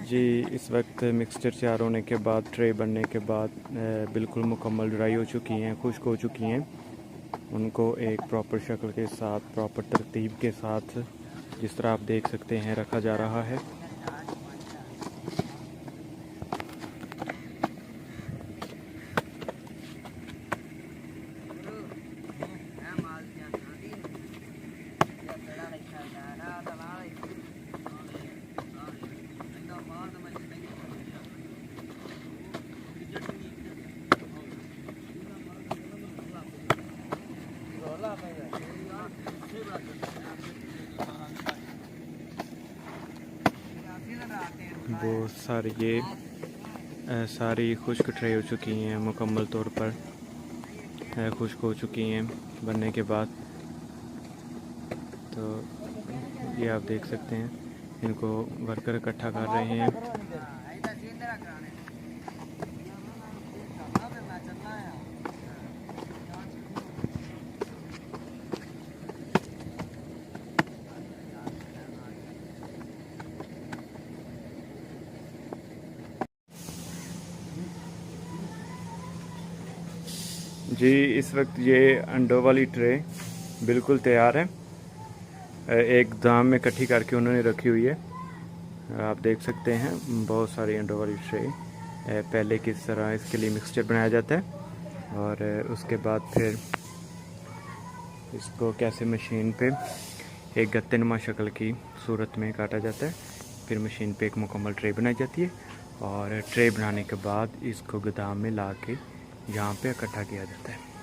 जी इस वक्त मिक्सचर तैयार होने के बाद, ट्रे बनने के बाद बिल्कुल मुकम्मल ड्राई हो चुकी हैं, खुश्क हो चुकी हैं। उनको एक प्रॉपर शक्ल के साथ, प्रॉपर तरतीब के साथ, जिस तरह आप देख सकते हैं, रखा जा रहा है। वो सारी सारी खुश्क ट्रे हो चुकी हैं, मुकम्मल तौर पर खुश्क हो चुकी हैं बनने के बाद। तो ये आप देख सकते हैं, इनको वर्कर इकट्ठा कर रहे हैं। जी इस वक्त ये अंडों वाली ट्रे बिल्कुल तैयार है, एक दाम में इकट्ठी करके उन्होंने रखी हुई है। आप देख सकते हैं बहुत सारी अंडों वाली ट्रे। पहले किस तरह इसके लिए मिक्सचर बनाया जाता है और उसके बाद फिर इसको कैसे मशीन पे एक गत्तेनुमा शक्ल की सूरत में काटा जाता है, फिर मशीन पे एक मुकम्मल ट्रे बनाई जाती है और ट्रे बनाने के बाद इसको गोदाम में ला के यहाँ पे इकट्ठा किया जाता है।